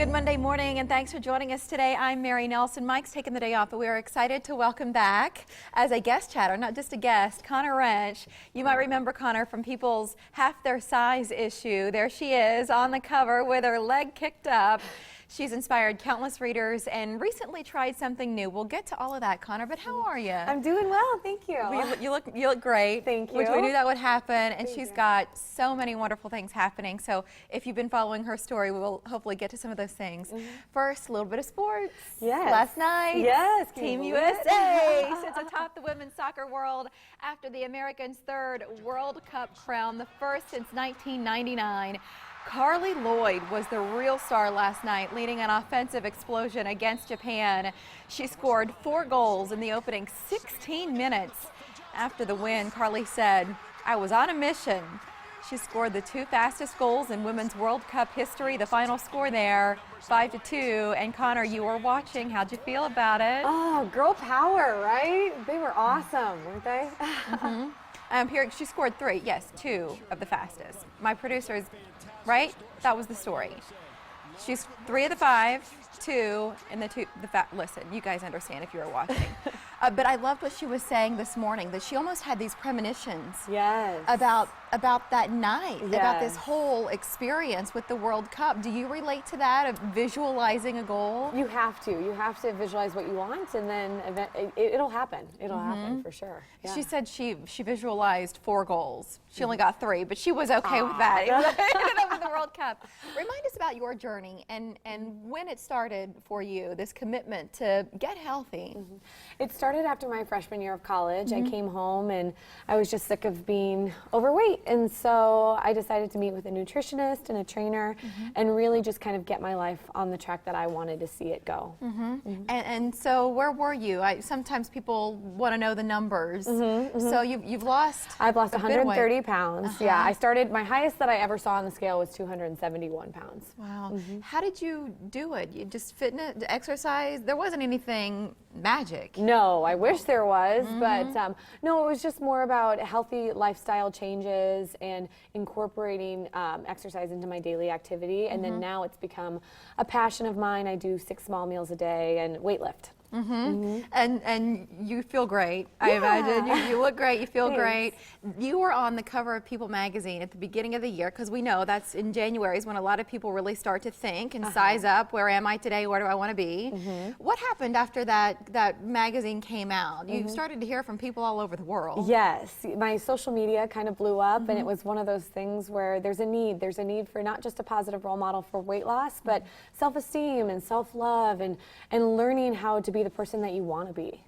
Good Monday morning, and thanks for joining us today. I'm Mary Nelson. Mike's taking the day off, but we are excited to welcome back as a guest chatter, not just a guest, Conner Rensch. You might remember Conner from People's Half Their Size issue. There she is on the cover with her leg kicked up. She's inspired countless readers and recently tried something new. We'll get to all of that, Conner, but how are you? I'm doing well, thank you. You look great. Thank you. Which we knew that would happen, and Thank she's you. got so many wonderful things happening. So if you've been following her story, we will hopefully get to some of those things. First, a little bit of sports. Yes. Last night, Yes. Team USA sits atop the women's soccer world after the Americans' third World Cup crown, the first since 1999. Carly Lloyd was the real star last night, leading an offensive explosion against Japan. She scored 4 goals in the opening 16 minutes. After the win, Carly said, "I was on a mission." She scored the 2 fastest goals in Women's World Cup history. The final score there, 5-2. And Conner, you were watching. How'd you feel about it? Oh, girl power, right? They were awesome, weren't they? Here, she scored 3. Yes, 2 of the fastest. My producers, right? That was the story. She's 3 of the 5, 2, and listen, you guys understand if you were watching. But I loved what she was saying this morning, that she almost had these premonitions Yes. about that night, about this Yes. whole experience with the World Cup. Do you relate to that, of visualizing a goal? You have to. You have to visualize what you want, and then it'll happen. It'll happen for sure. Yeah. She said she visualized 4 goals. She only got 3, but she was okay with that. That was the World Cup. Remind us about your journey and when it started for you, this commitment to get healthy. It started after my freshman year of college. I came home and I was just sick of being overweight, and so I decided to meet with a nutritionist and a trainer and really just kind of get my life on the track that I wanted to see it go. And so where were you? Sometimes people want to know the numbers. So you've lost I've lost a bit of weight. 130 pounds. Yeah, I started, my highest that I ever saw on the scale was 271 pounds. Wow. How did you do it? You just fitness, exercise? There wasn't anything magic. No, I wish there was, but no, it was just more about healthy lifestyle changes and incorporating exercise into my daily activity. And then now it's become a passion of mine. I do 6 small meals a day and weightlift. And you feel great, I imagine. You look great, you feel great. You were on the cover of People magazine at the beginning of the year, because we know that's in January is when a lot of people really start to think and size up, where am I today, where do I want to be? What happened after that magazine came out? You started to hear from people all over the world. Yes, my social media kind of blew up, and it was one of those things where there's a need for not just a positive role model for weight loss, but self-esteem and self-love and learning how to be the person that you want to be.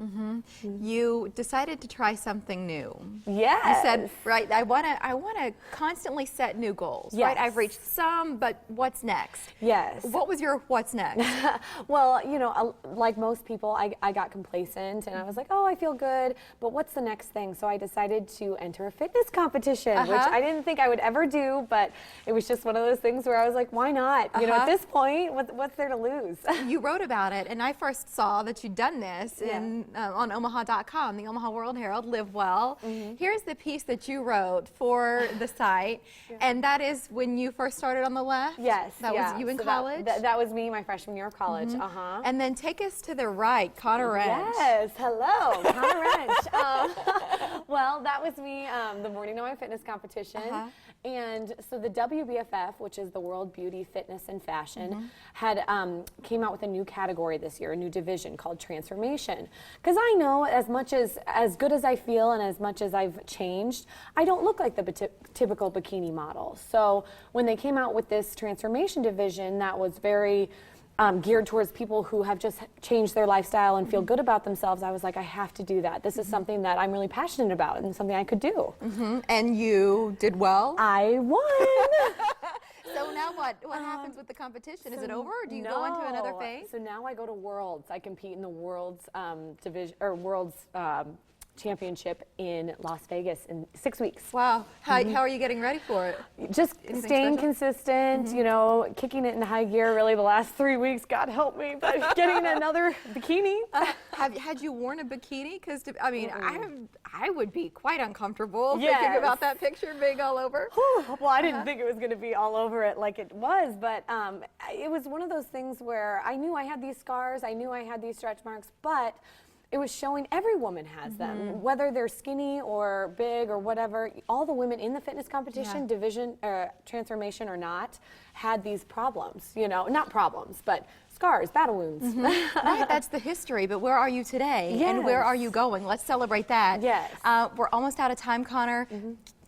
You decided to try something new. Yes. You said, right, I want to constantly set new goals. Yes. Right, I've reached some, but what's next? Yes. What was your what's next? Well, you know, like most people, I got complacent and I was like, oh, I feel good, but what's the next thing? So I decided to enter a fitness competition, which I didn't think I would ever do, but it was just one of those things where I was like, why not? You know, at this point, what's there to lose? You wrote about it, and I first saw that you'd done this on Omaha.com, the Omaha World Herald, Live Well. Here's the piece that you wrote for the site, and that is when you first started on the left? Yes. That was you in college? That was me, my freshman year of college. And then take us to the right, Conner Rensch. Yes, hello, Conner Rensch. Well, that was me the morning of my fitness competition. And so the WBFF, which is the World Beauty, Fitness, and Fashion, had came out with a new category this year, a new division called Transformation. Because I know as good as I feel and as much as I've changed, I don't look like the typical bikini model. So when they came out with this Transformation division that was very geared towards people who have just changed their lifestyle and feel good about themselves, I was like, I have to do that. This is something that I'm really passionate about and something I could do. And you did well? I won! So now what? What happens with the competition? Is it over, or do you go into another phase? So now I go to Worlds. I compete in the Worlds division, or Worlds championship in Las Vegas in 6 weeks. Wow. How are you getting ready for it? Just Anything staying special? consistent, you know, kicking it in high gear really the last 3 weeks, God help me, but getting another bikini. Had you worn a bikini? Because, I mean, I would be quite uncomfortable thinking Yes. about that picture being all over. Well, I didn't think it was going to be all over it like it was, but it was one of those things where I knew I had these scars, I knew I had these stretch marks, but it was showing every woman has them, whether they're skinny or big or whatever. All the women in the fitness competition, division, transformation or not, had these problems, you know, not problems, but scars, battle wounds. Right, that's the history, but where are you today? And where are you going? Let's celebrate that. Yes. We're almost out of time, Conner.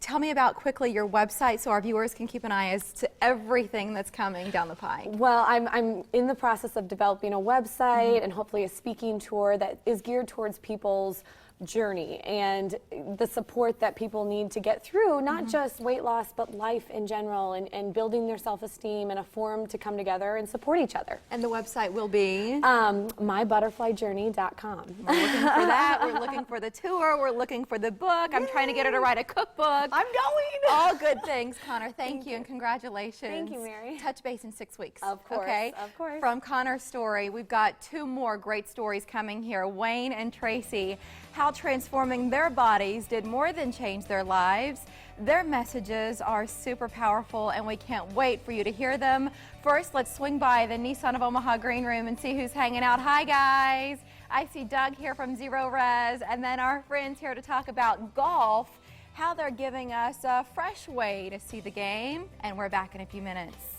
Tell me about quickly your website so our viewers can keep an eye as to everything that's coming down the pike. Well, I'm in the process of developing a website and hopefully a speaking tour that is geared towards people's journey and the support that people need to get through, not just weight loss, but life in general, and building their self-esteem and a forum to come together and support each other. And the website will be? mybutterflyjourney.com. We're looking for that. We're looking for the tour. We're looking for the book. I'm trying to get her to write a cookbook. I'm going! All good things, Conner. Thank you and congratulations. Thank you, Mary. Touch base in 6 weeks. Of course, okay? of course. From Conner's story, we've got 2 more great stories coming here. Wayne and Tracy, how transforming their bodies did more than change their lives. Their messages are super powerful and we can't wait for you to hear them. First, let's swing by the Nissan of Omaha green room and see who's hanging out. Hi guys, I see Doug here from Zero Res, and then our friends here to talk about golf, how they're giving us a fresh way to see the game, and we're back in a few minutes.